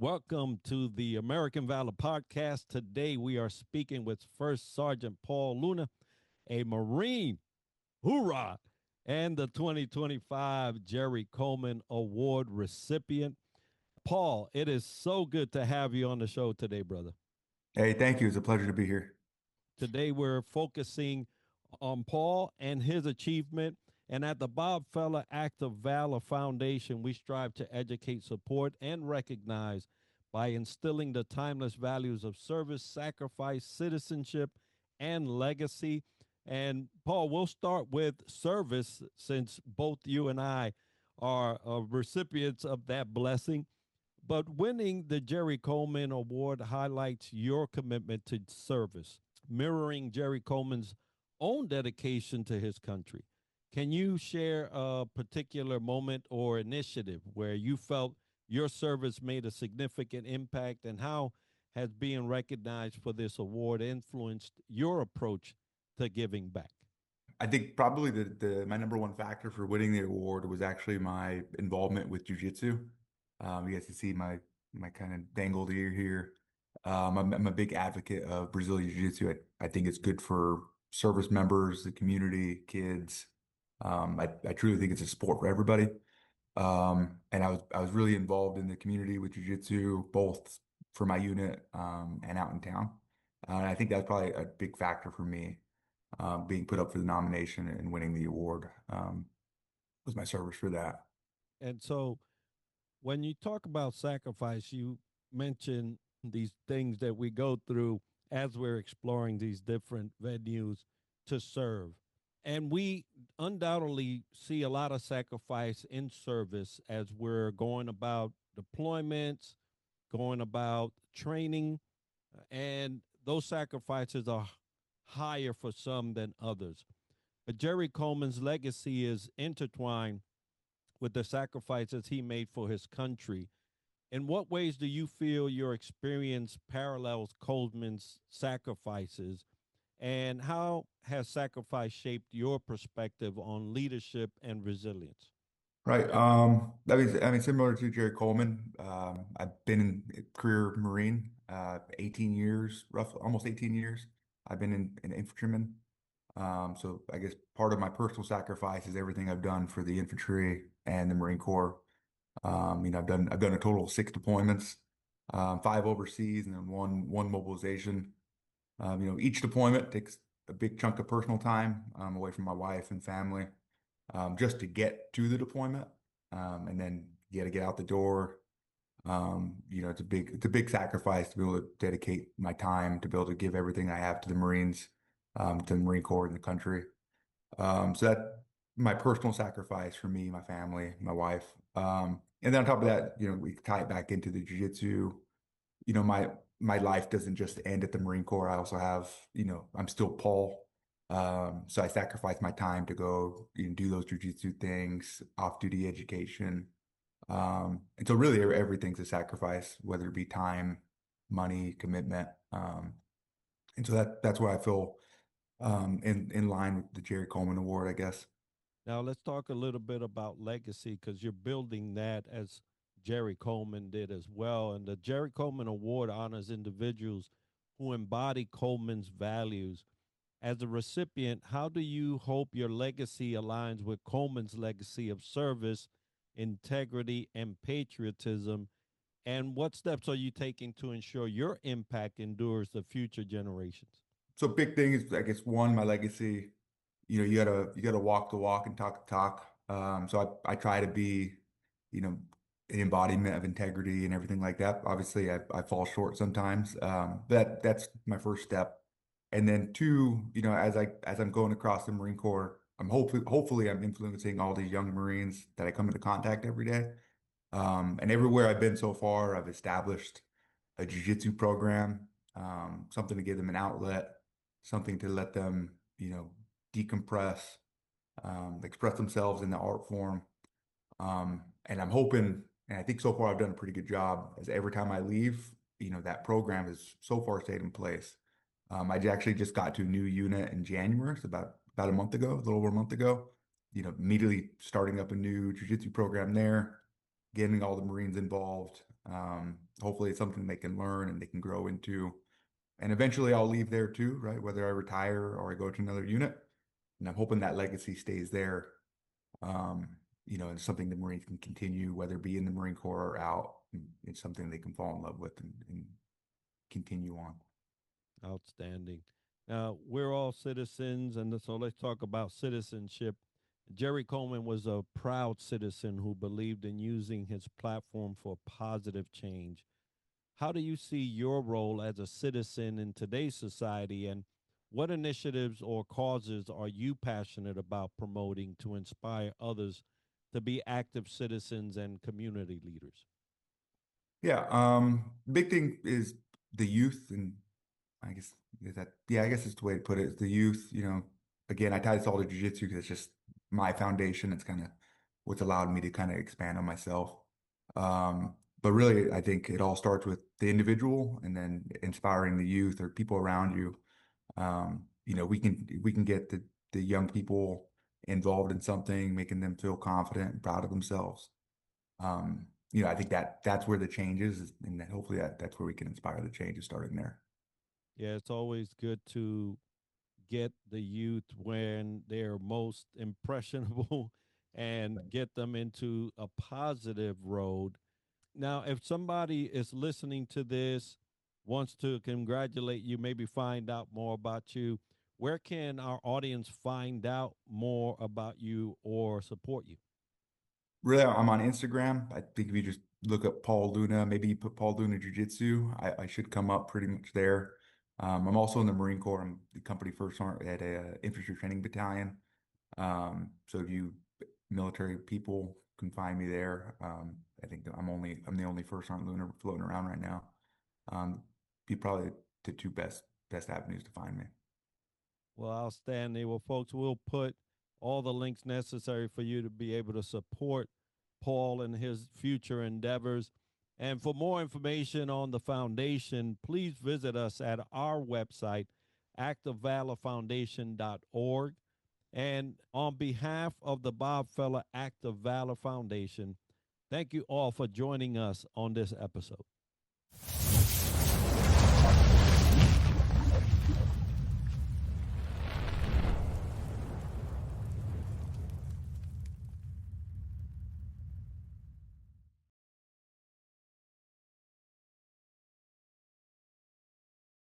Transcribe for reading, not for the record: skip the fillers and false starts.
Welcome to the American Valor Podcast. Today we are speaking with First Sergeant Paul Luna, a Marine, hoorah, and the 2025 Jerry Coleman Award recipient. Paul, it is so good to have you on the show today, brother. Hey, thank you. It's a pleasure to be here. Today we're focusing on Paul and his achievement. And at the Bob Feller Act of Valor Foundation, we strive to educate, support, and recognize by instilling the timeless values of service, sacrifice, citizenship, and legacy. And Paul, we'll start with service since both you and I are recipients of that blessing. But winning the Jerry Coleman Award highlights your commitment to service, mirroring Jerry Coleman's own dedication to his country. Can you share a particular moment or initiative where you felt your service made a significant impact, and how has being recognized for this award influenced your approach to giving back? I think probably the my number one factor for winning the award was actually my involvement with Jiu Jitsu. You guys can see my kind of dangled ear here. I'm a big advocate of Brazilian Jiu Jitsu. I think it's good for service members, the community, kids. I truly think it's a sport for everybody. And I was really involved in the community with Jiu Jitsu, both for my unit and out in town. And I think that's probably a big factor for me, being put up for the nomination and winning the award, was my service for that. And so when you talk about sacrifice, you mention these things that we go through as we're exploring these different venues to serve. And we undoubtedly see a lot of sacrifice in service as we're going about deployments, going about training, and those sacrifices are higher for some than others. But Jerry Coleman's legacy is intertwined with the sacrifices he made for his country. In what ways do you feel your experience parallels Coleman's sacrifices, and how has sacrifice shaped your perspective on leadership and resilience? Right. I mean, similar to Jerry Coleman, I've been in career Marine, 18 years, roughly almost 18 years. I've been an infantryman. So I guess part of my personal sacrifice is everything I've done for the infantry and the Marine Corps. I've done a total of 6 deployments, five overseas, and then one mobilization. Each deployment takes a big chunk of personal time, away from my wife and family, just to get to the deployment, and then you got to get out the door. It's a big sacrifice to be able to dedicate my time to be able to give everything I have to the Marines, to the Marine Corps and the country. So that my personal sacrifice for me, my family, my wife. And then on top of that, we tie it back into the jiu-jitsu. My life doesn't just end at the Marine Corps. I also have, I'm still Paul. So I sacrifice my time to go, do those jiu-jitsu things, off-duty education. And so really everything's a sacrifice, whether it be time, money, commitment. And so that's why I feel, in line with the Jerry Coleman Award, I guess. Now, let's talk a little bit about legacy because you're building that as Jerry Coleman did as well. And the Jerry Coleman Award honors individuals who embody Coleman's values. As a recipient, how do you hope your legacy aligns with Coleman's legacy of service, integrity, and patriotism? And what steps are you taking to ensure your impact endures the future generations? So big thing is, I guess, one, my legacy. You gotta walk the walk and talk the talk. So I try to be, you know, an embodiment of integrity and everything like that. Obviously, I fall short sometimes. That's my first step. And then two, as I'm going across the Marine Corps, hopefully I'm influencing all these young Marines that I come into contact every day. And everywhere I've been so far, I've established a jiu-jitsu program, something to give them an outlet, something to let them, decompress, express themselves in the art form. And I'm hoping, and I think so far I've done a pretty good job, as every time I leave, that program has so far stayed in place. I actually just got to a new unit in January, so about a month ago, a little over a month ago. Immediately starting up a new jiu-jitsu program there. getting all the Marines involved. Hopefully it's something they can learn and they can grow into. And eventually I'll leave there too, right? Whether I retire or I go to another unit. And I'm hoping that legacy stays there. And something the Marines can continue, whether it be in the Marine Corps or out. And it's something they can fall in love with and continue on. Outstanding. Now, we're all citizens, and so let's talk about citizenship. Jerry Coleman was a proud citizen who believed in using his platform for positive change. How do you see your role as a citizen in today's society, and what initiatives or causes are you passionate about promoting to inspire others to be active citizens and community leaders? Yeah, big thing is the youth, and I guess I guess it's the way to put it. Is the youth, again, I tie this all to jiu-jitsu because it's just my foundation. It's kind of what's allowed me to kind of expand on myself. But really, I think it all starts with the individual and then inspiring the youth or people around you. We can get the young people involved in something, making them feel confident and proud of themselves. I think that's where the change is, and that hopefully that's where we can inspire the changes starting there. Yeah, it's always good to get the youth when they're most impressionable and get them into a positive road. Now, if somebody is listening to this, wants to congratulate you, maybe find out more about you, where can our audience find out more about you or support you? Really, I'm on Instagram. I think if you just look up Paul Luna, maybe you put Paul Luna Jiu Jitsu, I should come up pretty much there. I'm also in the Marine Corps. I'm the company first sergeant at a infantry training battalion. So if you military people can find me there. I think that I'm the only first sergeant Luna floating around right now. Be probably the two best avenues to find me. Well, outstanding. Well, folks, we'll put all the links necessary for you to be able to support Paul and his future endeavors. And for more information on the foundation, please visit us at our website, activevalorfoundation.org. And on behalf of the Bob Feller Active Valor Foundation, thank you all for joining us on this episode.